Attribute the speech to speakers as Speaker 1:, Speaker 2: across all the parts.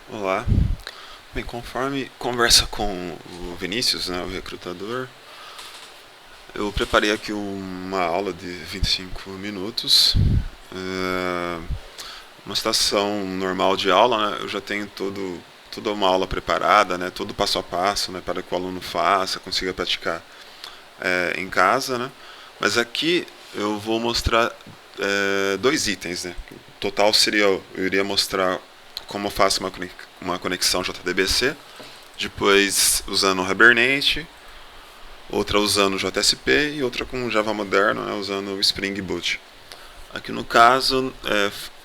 Speaker 1: Olá. Bem, conforme conversa com o Vinícius, né, o recrutador, eu preparei aqui uma aula de 25 minutos. É, uma situação normal de aula, né, eu já tenho toda uma aula preparada, né, todo passo a passo, né, para que o aluno faça, consiga praticar em casa, né. Mas aqui eu vou mostrar dois itens, né. O total seria, eu iria mostrar como eu faço uma conexão JDBC, depois usando o Hibernate, outra usando o JSP e outra com Java Moderno, né, usando o Spring Boot. Aqui no caso,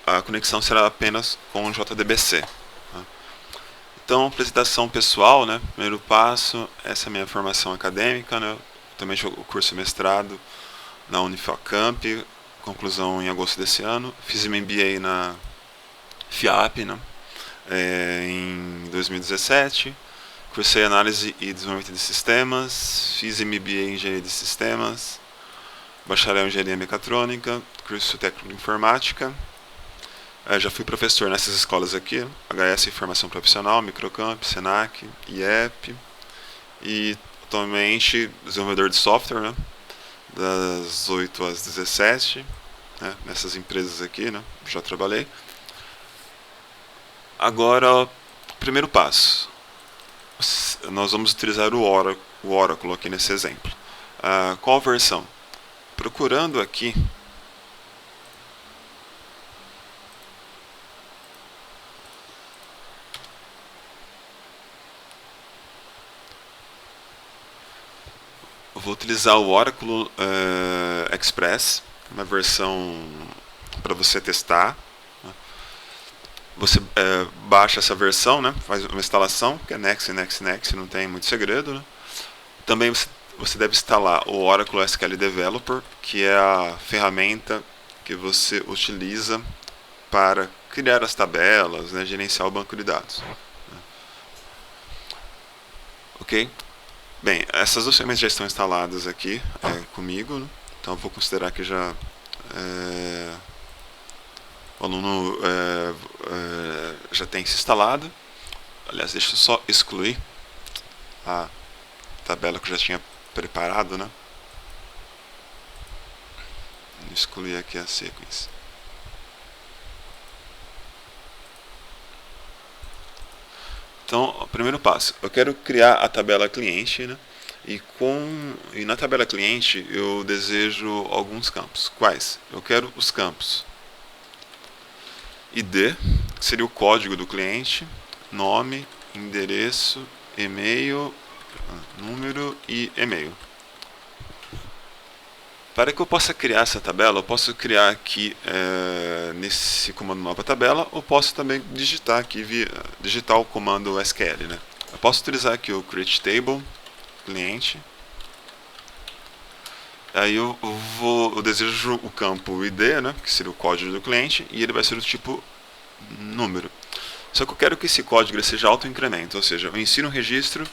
Speaker 1: a conexão será apenas com o JDBC. Tá? Então, apresentação pessoal, né, primeiro passo, essa é a minha formação acadêmica, né, também o curso mestrado na Unifocamp, conclusão em agosto desse ano, fiz MBA na FIAP, né, em 2017. Cursei análise e desenvolvimento de sistemas, fiz MBA em engenharia de sistemas, bacharel em engenharia mecatrônica, curso técnico de informática. Já fui professor nessas escolas aqui, HS Formação Profissional, Microcamp, Senac, IEP, e atualmente desenvolvedor de software, né, das 8 às 17, né, nessas empresas aqui, né, já trabalhei. Agora, primeiro passo. Nós vamos utilizar o Oracle aqui nesse exemplo. Qual versão? Procurando aqui, eu vou utilizar o Oracle Express, uma versão para você testar. Você baixa essa versão, né, faz uma instalação, que é next, next, next, não tem muito segredo. Né. Também você deve instalar o Oracle SQL Developer, que é a ferramenta que você utiliza para criar as tabelas, né, gerenciar o banco de dados. Ok? Bem, essas duas ferramentas já estão instaladas aqui comigo, né? Então eu vou considerar que já o aluno já tem se instalado. Aliás, deixa eu só excluir a tabela que eu já tinha preparado, né? Vou excluir aqui a sequência. Então, o primeiro passo, eu quero criar a tabela cliente, né? E na tabela cliente eu desejo alguns campos. Quais? Eu quero os campos ID, que seria o código do cliente, nome, endereço, e-mail, número e e-mail. Para que eu possa criar essa tabela, eu posso criar aqui nesse comando nova tabela, ou posso também digitar aqui digitar o comando SQL, né? Eu posso utilizar aqui o create table cliente. Aí eu desejo o campo ID, né, que seria o código do cliente, e ele vai ser do tipo número. Só que eu quero que esse código ele seja auto-incremento, ou seja, eu insiro um registro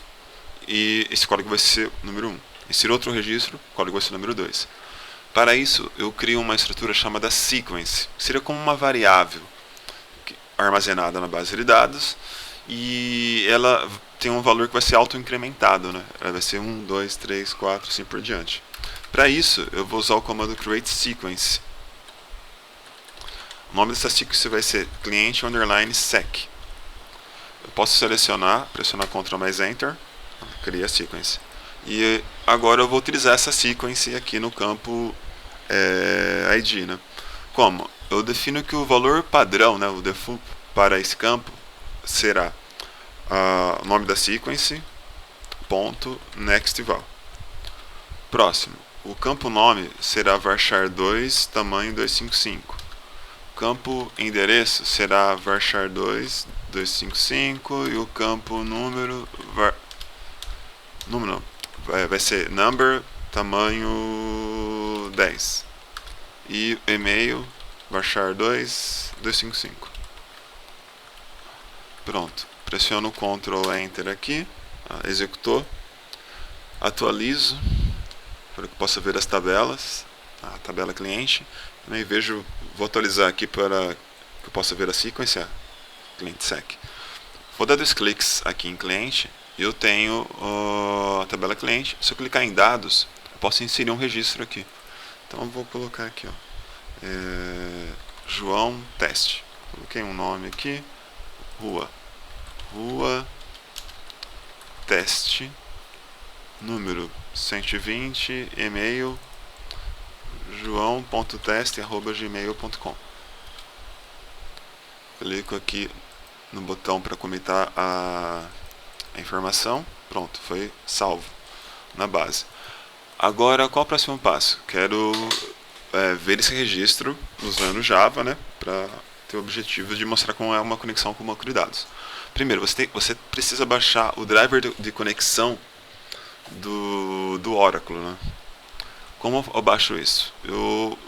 Speaker 1: e esse código vai ser número 1. Insiro outro registro, o código vai ser número 2. Para isso, eu crio uma estrutura chamada sequence, que seria como uma variável armazenada na base de dados, e ela tem um valor que vai ser auto-incrementado, né? Ela vai ser 1, 2, 3, 4, assim por diante. Para isso, eu vou usar o comando create sequence. O nome dessa sequence vai ser cliente underline sec. Eu posso selecionar, pressionar Ctrl mais Enter, cria a sequence. E agora eu vou utilizar essa sequence aqui no campo ID, né? Como? Eu defino que o valor padrão, né, o default para esse campo será o nome da sequence, ponto, next val. Próximo, o campo nome será varchar2 tamanho 255. O campo endereço será varchar2 255 e o campo número número vai ser number tamanho 10. E e-mail varchar2 255. Pronto. Pressiono Ctrl Enter aqui, executou, atualizo para que possa ver as tabelas, a tabela cliente. Também vou atualizar aqui para que eu possa ver a sequência cliente sec. Vou dar 2 cliques aqui em cliente, eu tenho a tabela cliente. Se eu clicar em dados, eu posso inserir um registro aqui. Então eu vou colocar aqui, ó, João Teste. Coloquei um nome aqui, rua Teste, número 120, e-mail joão.teste@gmail.com. Clico aqui no botão para comentar a informação. Pronto, foi salvo na base. Agora, qual é o próximo passo? Quero ver esse registro usando Java, né, para ter o objetivo de mostrar como é uma conexão com o banco de dados. Primeiro, você precisa baixar o driver de conexão do Oracle, né? Como eu baixo isso? Eu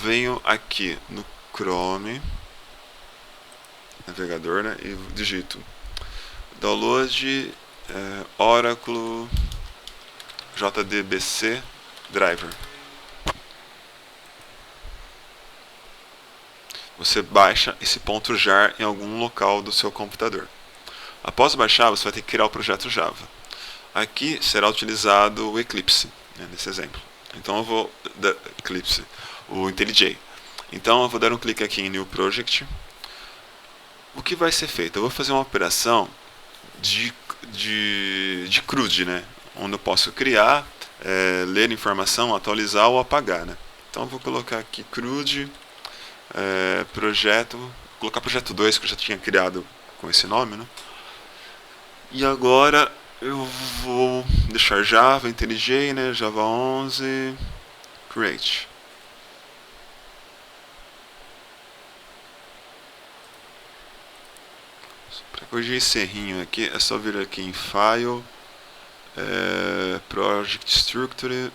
Speaker 1: venho aqui no Chrome, navegador, né, e digito download Oracle JDBC driver. Você baixa esse .jar em algum local do seu computador. Após baixar, você vai ter que criar o projeto Java. Aqui será utilizado o Eclipse, né, nesse exemplo. Então eu vou dar Eclipse, o IntelliJ. Então eu vou dar um clique aqui em New Project. O que vai ser feito? Eu vou fazer uma operação de CRUD, né, onde eu posso criar, ler informação, atualizar ou apagar, né. Então eu vou colocar aqui CRUD projeto, vou colocar projeto 2, que eu já tinha criado com esse nome, né. E agora eu vou deixar Java, IntelliJ, né, Java 11, create. Para corrigir esse errinho aqui, é só vir aqui em File, Project Structure,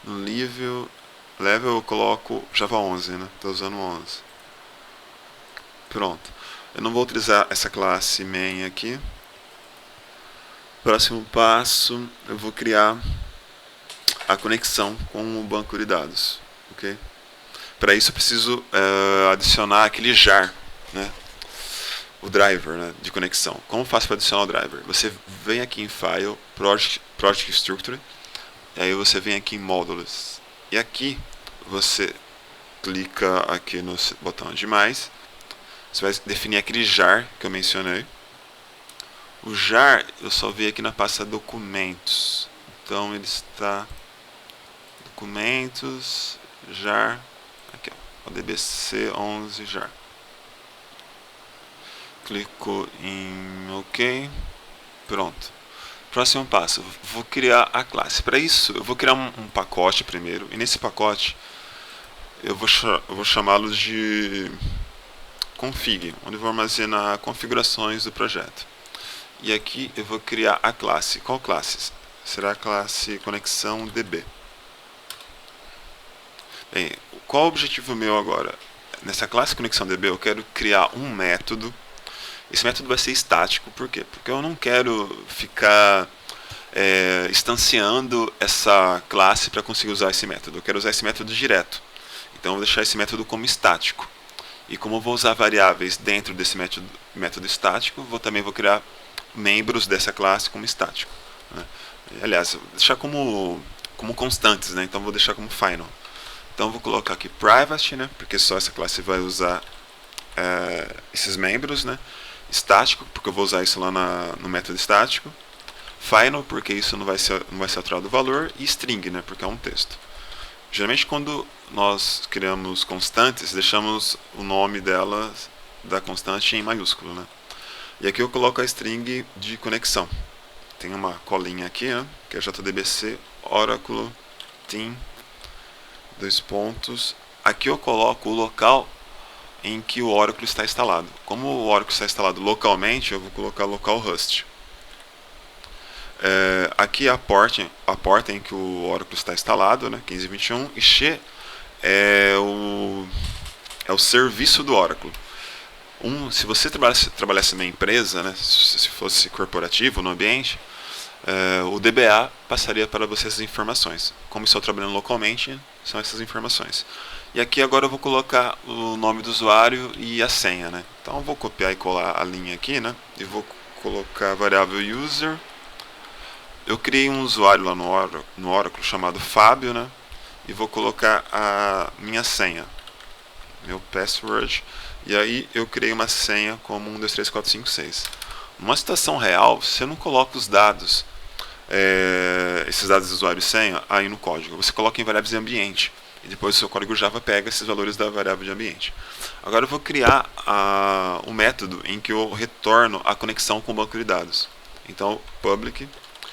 Speaker 1: no level eu coloco Java 11, né? Estou usando 11. Pronto. Eu não vou utilizar essa classe main aqui. Próximo passo, eu vou criar a conexão com o banco de dados, ok? Para isso eu preciso adicionar aquele jar, né? O driver, né, de conexão. Como faço para adicionar o driver? Você vem aqui em File, Project Structure, e aí você vem aqui em Modules. E aqui você clica aqui no botão de mais. Você vai definir aquele jar que eu mencionei. O jar eu só vi aqui na pasta documentos. Então ele está documentos, jar, aqui ó, DBC 11 jar. Clico em OK. Pronto. Próximo passo, vou criar a classe. Para isso, eu vou criar um pacote primeiro. E nesse pacote, eu vou chamá-lo de config, onde eu vou armazenar configurações do projeto. E aqui eu vou criar a classe. Qual classe? Será a classe conexão DB. Bem, qual o objetivo meu agora? Nessa classe conexão DB eu quero criar um método. Esse método vai ser estático, por quê? Porque eu não quero ficar instanciando essa classe para conseguir usar esse método. Eu quero usar esse método direto. Então eu vou deixar esse método como estático. E como eu vou usar variáveis dentro desse método estático, também vou criar membros dessa classe como estático, né? Aliás, vou deixar como constantes, né? Então vou deixar como final. Então vou colocar aqui privacy, né? Porque só essa classe vai usar esses membros, né? Estático, porque eu vou usar isso lá no método estático. Final, porque isso não vai ser alterado o valor. E string, né? Porque é um texto. Geralmente quando nós criamos constantes, deixamos o nome delas, da constante, em maiúsculo, né? E aqui eu coloco a string de conexão. Tem uma colinha aqui, né? Que é JDBC Oracle Team 2 pontos. Aqui eu coloco o local em que o Oracle está instalado. Como o Oracle está instalado localmente, eu vou colocar localhost. Aqui a porta em que o Oracle está instalado, né, 1521, e X é o serviço do Oracle. Se você trabalhasse numa empresa, né, se fosse corporativo no ambiente, o DBA passaria para você essas informações. Como estou trabalhando localmente, são essas informações. E aqui agora eu vou colocar o nome do usuário e a senha, né? Então eu vou copiar e colar a linha aqui, né? E vou colocar a variável user. Eu criei um usuário lá no Oracle chamado Fábio, né? E vou colocar a minha senha, meu password. E aí eu criei uma senha como 1, 2, 3, 4, 5, 6. Numa situação real, você não coloca os dados, esses dados de usuário e senha, aí no código. Você coloca em variáveis de ambiente. E depois o seu código Java pega esses valores da variável de ambiente. Agora eu vou criar um método em que eu retorno a conexão com o banco de dados. Então, public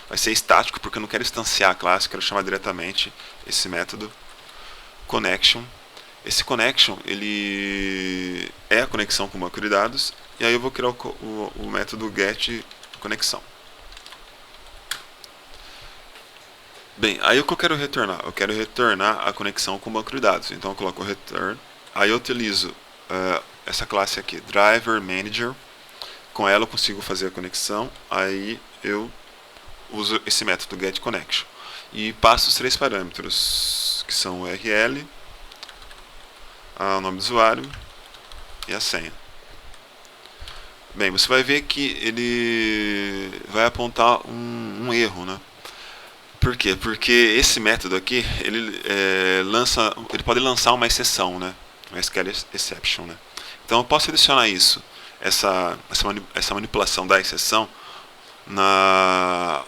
Speaker 1: vai ser estático, porque eu não quero instanciar a classe, eu quero chamar diretamente esse método connection. Esse connection, ele é a conexão com o banco de dados, e aí eu vou criar o método getConexão. Bem, aí o que eu quero retornar? Eu quero retornar a conexão com o banco de dados. Então eu coloco return, aí eu utilizo essa classe aqui, driver manager. Com ela eu consigo fazer a conexão, aí eu uso esse método getConnection e passo os 3 parâmetros, que são o URL, o nome do usuário e a senha. Bem, você vai ver que ele vai apontar um erro, né? Por quê? Porque esse método aqui, ele pode lançar uma exceção, né? Uma SQL exception, né? Então eu posso adicionar isso, essa manipulação da exceção na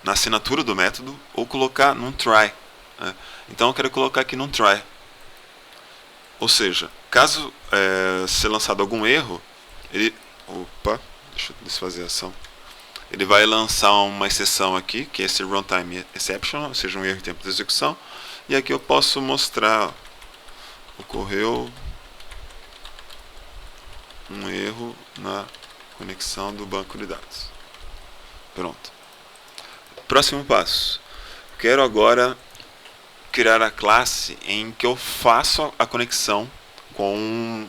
Speaker 1: assinatura do método, ou colocar num try, né? Então eu quero colocar aqui num try. Ou seja, caso seja lançado algum erro, deixa eu desfazer a ação. Ele vai lançar uma exceção aqui, que é esse runtime exception, ou seja, um erro em tempo de execução. E aqui eu posso mostrar, ocorreu um erro na conexão do banco de dados. Pronto. Próximo passo. Quero agora criar a classe em que eu faço a conexão com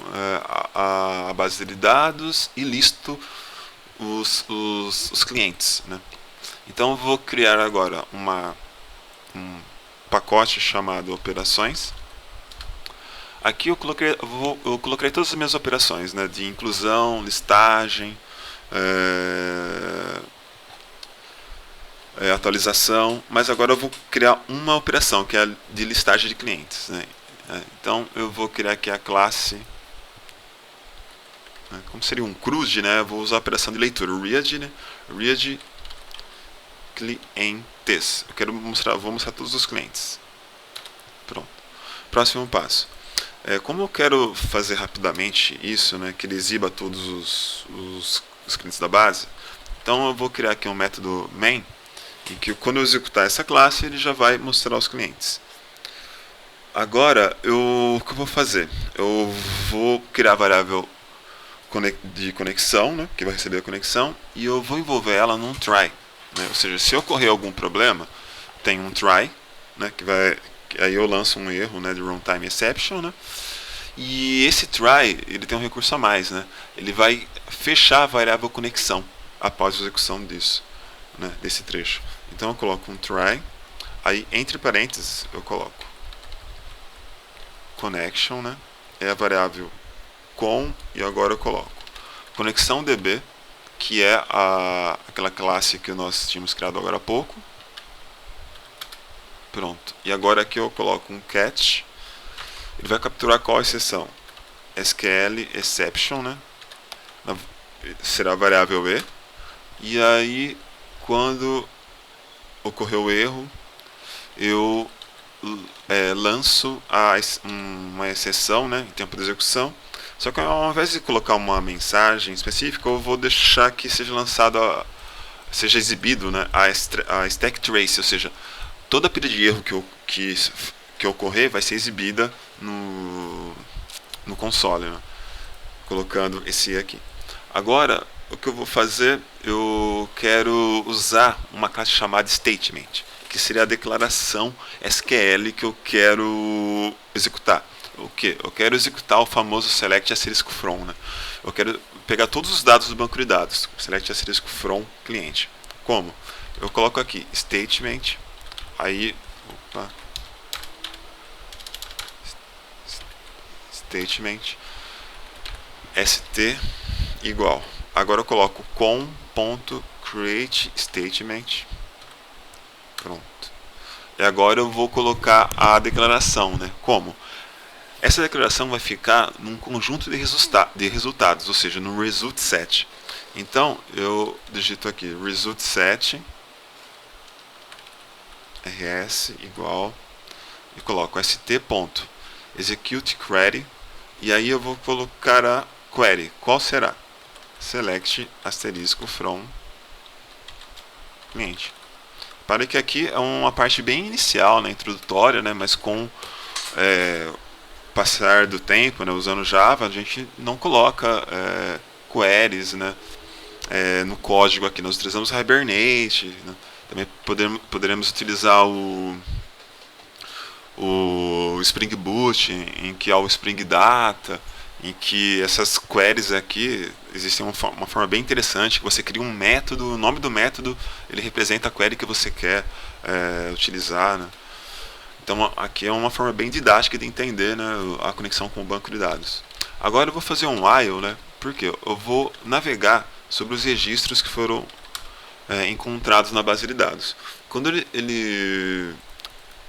Speaker 1: a base de dados e listo os clientes, né? Então eu vou criar agora um pacote chamado operações. Aqui eu coloquei todas as minhas operações, né, de inclusão, listagem, atualização, mas agora eu vou criar uma operação que é a de listagem de clientes, né? Então eu vou criar aqui a classe, como seria um CRUD, né? Eu vou usar a operação de leitura, read, né? Read clientes. Vou mostrar todos os clientes. Pronto. Próximo passo. Como eu quero fazer rapidamente isso, né, que ele exiba todos os clientes da base, então eu vou criar aqui um método main, em que quando eu executar essa classe, ele já vai mostrar os clientes. Agora, o que eu vou fazer? Eu vou criar a variável de conexão, né, que vai receber a conexão, e eu vou envolver ela num try, né? Ou seja, se ocorrer algum problema, tem um try, né, aí eu lanço um erro, né, de runtime exception, né? E esse try, ele tem um recurso a mais, né? Ele vai fechar a variável conexão após a execução disso, né, desse trecho. Então eu coloco um try, aí entre parênteses eu coloco connection, né? É a variável com, e agora eu coloco conexão db, que é aquela classe que nós tínhamos criado agora há pouco. Pronto. E agora aqui eu coloco um catch. Ele vai capturar qual exceção? SQL exception, né? Será a variável e. E aí, quando ocorreu o erro, eu lanço uma exceção, né, em tempo de execução. Só que ao invés de colocar uma mensagem específica, eu vou deixar que seja seja exibido, né, a stack trace, ou seja, toda a pilha de erro que ocorrer vai ser exibida no console, né, colocando esse aqui. Agora, o que eu vou fazer, eu quero usar uma classe chamada statement, que seria a declaração SQL que eu quero executar. O que? Eu quero executar o famoso select asterisk from, né? Eu quero pegar todos os dados do banco de dados, select asterisk from cliente. Como? Eu coloco aqui statement, aí statement st igual. Agora eu coloco com.createStatement. Pronto. E agora eu vou colocar a declaração, né? Como? Essa declaração vai ficar num conjunto de resultados, ou seja, no result set. Então eu digito aqui result set rs igual e coloco st.execute query, e aí eu vou colocar a query. Qual será? Select asterisco from cliente. Para que aqui é uma parte bem inicial, né, introdutória, né, mas com passar do tempo, né, usando Java, a gente não coloca queries, né, no código aqui. Nós utilizamos Hibernate, né, também poderemos utilizar o Spring Boot, em que há o Spring Data, em que essas queries aqui existem uma forma bem interessante, que você cria um método, o nome do método ele representa a query que você quer utilizar, né? Então aqui é uma forma bem didática de entender, né, a conexão com o banco de dados. Agora eu vou fazer um while, né, porque eu vou navegar sobre os registros que foram encontrados na base de dados. Quando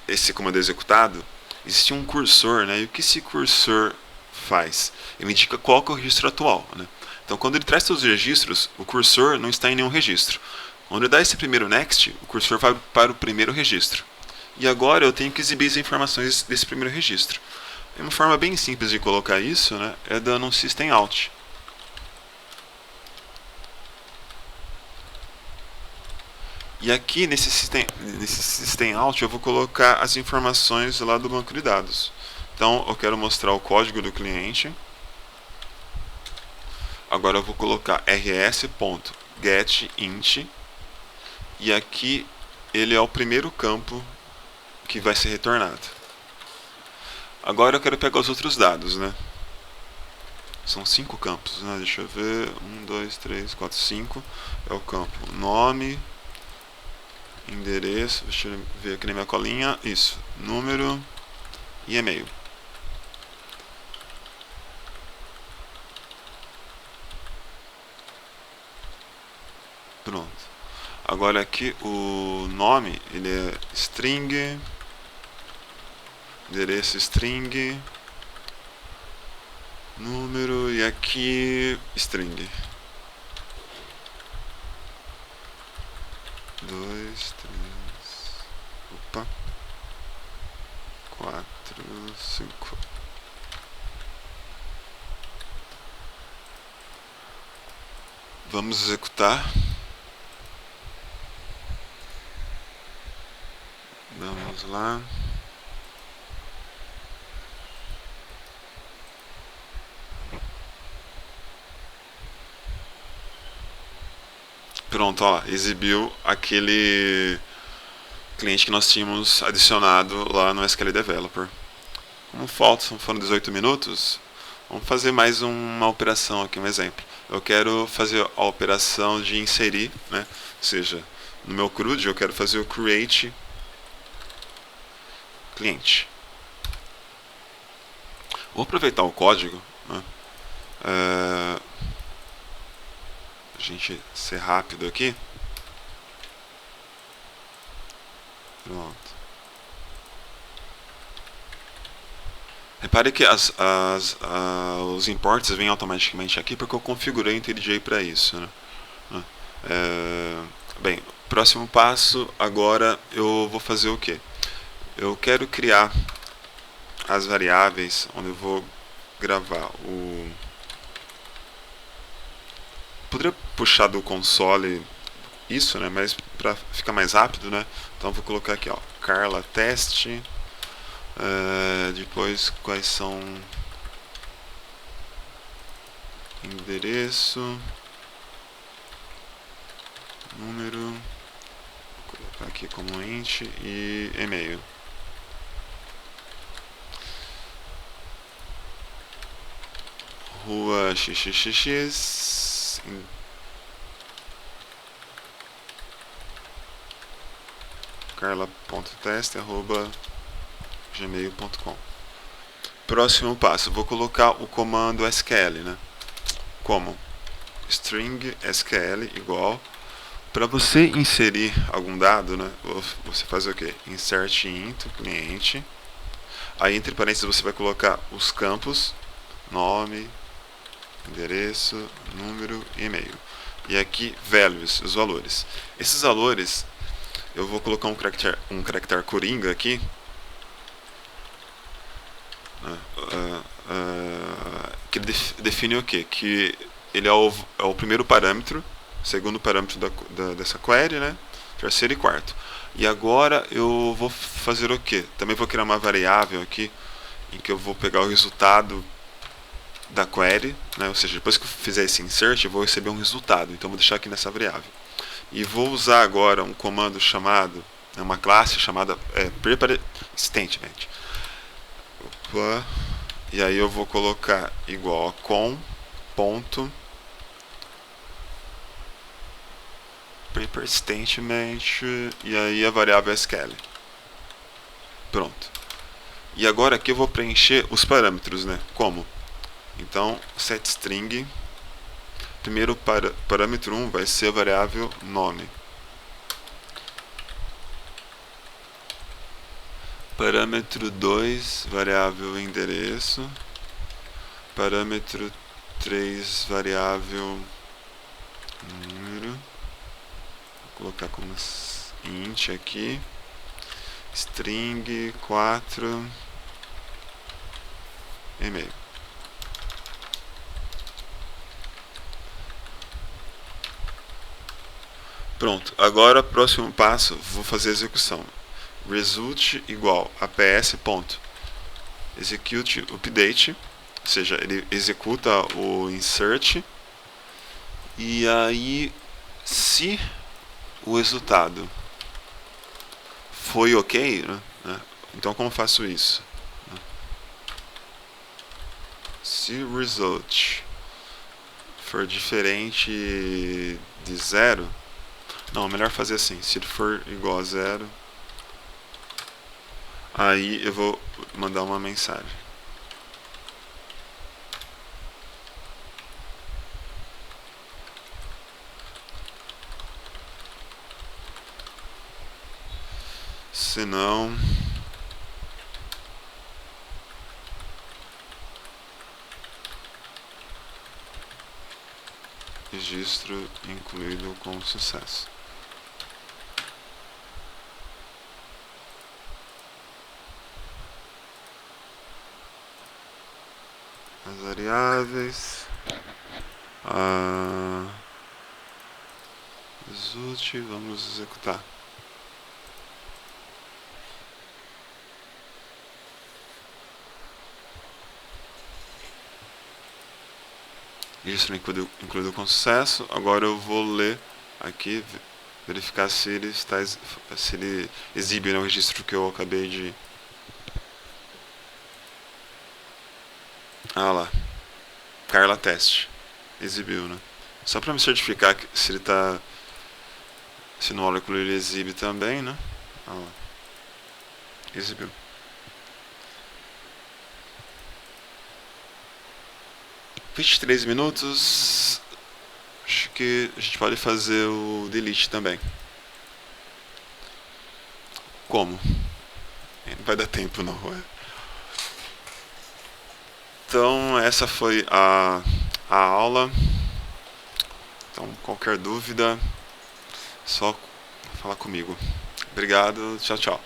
Speaker 1: esse comando é executado, existe um cursor, né, e o que esse cursor faz? Ele indica qual que é o registro atual, né? Então quando ele traz todos os registros, o cursor não está em nenhum registro. Quando ele dá esse primeiro next, o cursor vai para o primeiro registro. E agora eu tenho que exibir as informações desse primeiro registro. E uma forma bem simples de colocar isso, né, é dando um system out. E aqui nesse system out eu vou colocar as informações lá do banco de dados. Então eu quero mostrar o código do cliente. Agora eu vou colocar rs.getInt, e aqui ele é o primeiro campo que vai ser retornado. Agora eu quero pegar os outros dados, né? São 5 campos, né? Deixa eu ver. 1, 2, 3, 4, 5. É o campo nome, endereço, deixa eu ver aqui na minha colinha. Isso, número e e-mail. Pronto. Agora aqui o nome, ele é string, endereço string, número e aqui string. 2, 3, 4, 5. Vamos executar. Vamos lá. Pronto, ó, exibiu aquele cliente que nós tínhamos adicionado lá no SQL Developer. Como foram 18 minutos, vamos fazer mais uma operação aqui, um exemplo. Eu quero fazer a operação de inserir, né? Ou seja, no meu CRUD eu quero fazer o create cliente. Vou aproveitar o código, né? A gente ser rápido aqui. Pronto. Repare que os imports vêm automaticamente aqui porque eu configurei o IntelliJ para isso, né? Bem, próximo passo, agora eu vou fazer o que? Eu quero criar as variáveis onde eu vou gravar o... Poderia puxar do console isso, né? Mas para ficar mais rápido, né? Então eu vou colocar aqui, ó, Carla teste. Depois quais são endereço, número, vou colocar aqui como int e e-mail. Rua xxx, carla.teste@gmail.com. Próximo passo, vou colocar o comando SQL, né? Como? String SQL igual. Para você inserir algum dado, né? Você faz o quê? Insert int cliente. Aí entre parênteses você vai colocar os campos, nome, endereço, número e e-mail. E aqui values, os valores. Esses valores eu vou colocar um caractere coringa aqui. Que define o quê? Que ele é o primeiro parâmetro, segundo parâmetro dessa query, né? Terceiro e quarto. E agora eu vou fazer o quê? Também vou criar uma variável aqui em que eu vou pegar o resultado da query, né? Ou seja, depois que eu fizer esse insert, eu vou receber um resultado. Então vou deixar aqui nessa variável. E vou usar agora um comando chamado, uma classe chamada prepare statement. Opa. E aí eu vou colocar igual a com ponto prepare statement e aí a variável SQL. Pronto. E agora aqui eu vou preencher os parâmetros, né? Como? Então, setString, primeiro parâmetro 1 vai ser a variável nome. Parâmetro 2, variável endereço. Parâmetro 3, variável número. Vou colocar como int aqui. String 4, e-mail. Pronto, agora próximo passo, vou fazer a execução. Result igual a ps.execute update, ou seja, ele executa o insert. E aí, se o resultado foi ok, né? Então como eu faço isso? Se o result for diferente de 0, não, melhor fazer assim, se ele for igual a 0, aí eu vou mandar uma mensagem. Se não, registro incluído com sucesso. As variáveis, result, vamos executar. Registro incluído com sucesso. Agora eu vou ler aqui, verificar se ele exibe, né, o registro que eu acabei de... Ah lá, Carla teste, exibiu, né? Só para me certificar que se ele tá, se no Oracle ele exibe também, né? Ah lá, exibiu. $23. Acho que a gente pode fazer o delete também. Como? Não vai dar tempo não. Então essa foi a aula. Então qualquer dúvida, só falar comigo. Obrigado, tchau, tchau.